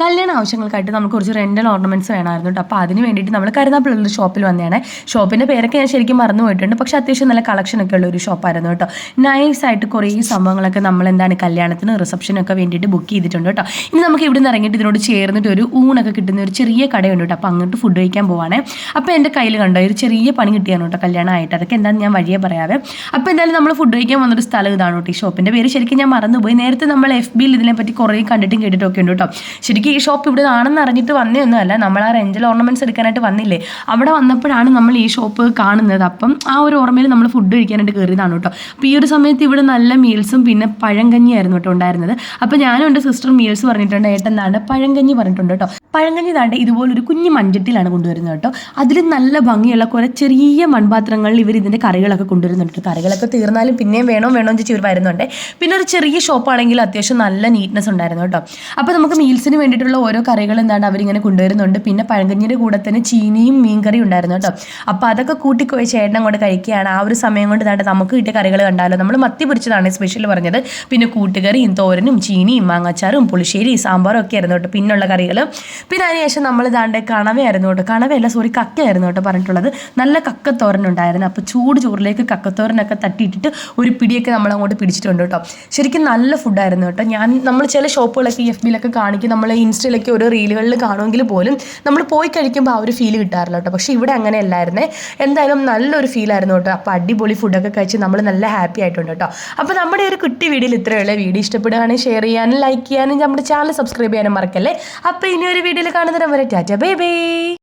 കല്യാണ ആവശ്യങ്ങൾക്കായിട്ട് നമുക്ക് കുറച്ച് റെൻ്റൽ ഓർണമെൻറ്റ്സ് വേണമായിരുന്നു കേട്ടോ. അപ്പോൾ അതിന് വേണ്ടിയിട്ട് നമ്മൾ കരുനാഗപ്പള്ളിയുള്ള ഷോപ്പിൽ വന്നതാണ്. ഷോപ്പിൻ്റെ പേരൊക്കെ ഞാൻ ശരിക്കും മറന്നു പോയിട്ടുണ്ട്. പക്ഷേ അത്യാവശ്യം നല്ല കളക്ഷനൊക്കെ ഉള്ള ഒരു ഷോപ്പായിരുന്നു കേട്ടോ. നൈസായിട്ട് കുറേ സംഭവങ്ങളൊക്കെ നമ്മൾ കല്യാണത്തിന് റിസപ്ഷനൊക്കെ വേണ്ടിയിട്ട് ബുക്ക് ചെയ്തിട്ടുണ്ട് കേട്ടോ. ഇനി നമുക്ക് ഇവിടെ നിന്ന് ഇറങ്ങിയിട്ട് ഇതിനോട് ചേർന്നിട്ട് ഒരു ഊണൊക്കെ കിട്ടുന്ന ഒരു ചെറിയ കടയുണ്ട് കേട്ടോ. അപ്പോൾ അങ്ങോട്ട് ഫുഡ് കഴിക്കാൻ പോവാണേ. അപ്പോൾ എൻ്റെ കയ്യിൽ കണ്ടോ ഒരു ചെറിയ പണി കിട്ടിയാണ് കേട്ടോ കല്യാണമായിട്ട്. അതൊക്കെ എന്താണെന്ന് ഞാൻ വഴിയെ പറയാവേ. അപ്പോൾ എന്തായാലും നമ്മൾ ഫുഡ് കഴിക്കാൻ വന്നൊരു സ്ഥലം ഇതാണ് കേട്ടോ. ഈ ഷോപ്പിൻ്റെ പേര് ശരിക്കും ഞാൻ മറന്നുപോയി. നേരത്തെ നമ്മൾ FBയിൽ ഇതിനെപ്പറ്റി കുറേ കണ്ടിട്ടും കേട്ടിട്ടൊക്കെ ഉണ്ട് കേട്ടോ. ശരിക്കും ഈ ഷോപ്പ് ഇവിടെ ആണെന്ന് അറിഞ്ഞിട്ട് വന്നതൊന്നുമല്ല. നമ്മൾ ആ റെൻ്റൽ ഓർണമെൻറ്റ്സ് എടുക്കാനായിട്ട് വന്നില്ലേ, അവിടെ വന്നപ്പോഴാണ് നമ്മൾ ഈ ഷോപ്പ് കാണുന്നത്. അപ്പം ആ ഒരു ഓർമ്മയിൽ നമ്മൾ ഫുഡ് കഴിക്കാനായിട്ട് കയറിയതാണ് കേട്ടോ. അപ്പോൾ ഈ ഒരു സമയത്ത് ഇവിടെ നല്ല മീൽസും പിന്നെ പഴങ്കഞ്ഞിയായിരുന്നു കേട്ടോ ഉണ്ടായിരുന്നത്. അപ്പോൾ ഞാനും എൻ്റെ സിസ്റ്റർ മീൽസ് പറഞ്ഞിട്ടുണ്ട്, ഏട്ടൻ താണ്ട് പഴങ്കഞ്ഞി പറഞ്ഞിട്ടുണ്ട് കേട്ടോ. പഴങ്കഞ്ഞി താണ്ട് ഇതുപോലൊരു കുഞ്ഞു മൺചട്ടിയിലാണ് കൊണ്ടുവരുന്നത് കേട്ടോ. അതിൽ നല്ല ഭംഗിയുള്ള കുറേ ചെറിയ മൺപാത്രങ്ങളിൽ ഇവർ ഇതിൻ്റെ കറികളൊക്കെ കൊണ്ടുവരുന്നുണ്ട്. കറികളൊക്കെ തീർന്നാലും പിന്നെയും വേണോ എന്ന് ചോദിച്ച് ഇവർ വരുന്നുണ്ട്. പിന്നെ ഒരു ചെറിയ ഷോപ്പാണെങ്കിൽ അത്യാവശ്യം നല്ല നീറ്റ്നെസ് ഉണ്ടായിരുന്നു കേട്ടോ. അപ്പോൾ നമുക്ക് മീൽസിന് വേണ്ടിയിട്ടുള്ള ഓരോ കറികൾ അവരിങ്ങനെ കൊണ്ടുവരുന്നുണ്ട്. പിന്നെ പഴങ്കഞ്ഞിയുടെ കൂടെ തന്നെ ചീനിയും മീൻകറിയും ഉണ്ടായിരുന്നു കേട്ടോ. അപ്പോൾ അതൊക്കെ കൂട്ടിക്കോയി ചേട്ടൻ അങ്ങോട്ട് കഴിക്കുകയാണ്. ആ ഒരു സമയം കൊണ്ട് നമുക്ക് കിട്ടിയ കറികൾ കണ്ടാലോ. നമ്മൾ മത്തി പൊരിച്ചതാണ് സ്പെഷ്യൽ പറഞ്ഞത്. പിന്നെ കൂട്ടുകറിയും തോരനും ചീനിയും മാങ്ങാച്ചാറും പുളിശ്ശേരി സാമ്പാറും ഒക്കെ ആയിരുന്നു കേട്ടോ പിന്നുള്ള കറികൾ. പിന്നെ അതിനുശേഷം നമ്മൾ കണവയായിരുന്നു കേട്ടോ. കക്കയായിരുന്നു കേട്ടോ പറഞ്ഞിട്ടുള്ളത്. നല്ല കക്കത്തോരനുണ്ടായിരുന്നു. അപ്പോൾ ചൂട് ചോറിലേക്ക് കക്കത്തോരനൊക്കെ തട്ടിയിട്ടിട്ട് ഒരു പിടിയൊക്കെ നമ്മൾ അങ്ങോട്ട് പിടിച്ചിട്ടുണ്ട് കേട്ടോ. ശരിക്കും നല്ല ഫുഡായിരുന്നു കേട്ടോ. നമ്മൾ ചില ഷോപ്പുകളൊക്കെ FBയിലൊക്കെ കാണിക്കും, നമ്മൾ ഇൻസ്റ്റയിലൊക്കെ ഓരോ റീലുകളിൽ കാണുമെങ്കിൽ പോലും നമ്മൾ പോയി കഴിക്കുമ്പോൾ ആ ഒരു ഫീൽ കിട്ടാറില്ല കേട്ടോ. പക്ഷേ ഇവിടെ അങ്ങനെ അല്ലായിരുന്നേ. എന്തായാലും നല്ലൊരു ഫീലായിരുന്നു കേട്ടോ. അപ്പോൾ അടിപൊളി ഫുഡൊക്കെ കഴിച്ച് നമ്മൾ നല്ല ഹാപ്പി ആയിട്ടുണ്ട് കേട്ടോ. അപ്പോൾ നമ്മുടെ ഒരു കുട്ടി വീഡിയോയിൽ ഇത്രയുള്ള വീഡിയോ ഇഷ്ടപ്പെടുകയാണെങ്കിൽ ഷെയർ ചെയ്യാനും ലൈക്ക് ചെയ്യാനും നമ്മുടെ ചാനൽ സബ്സ്ക്രൈബ് ചെയ്യാനും മറക്കല്ലേ. അപ്പോൾ ഇനി ഒരു വീഡിയോയിൽ കാണുന്നവരെ ടാറ്റ ബൈ ബൈ.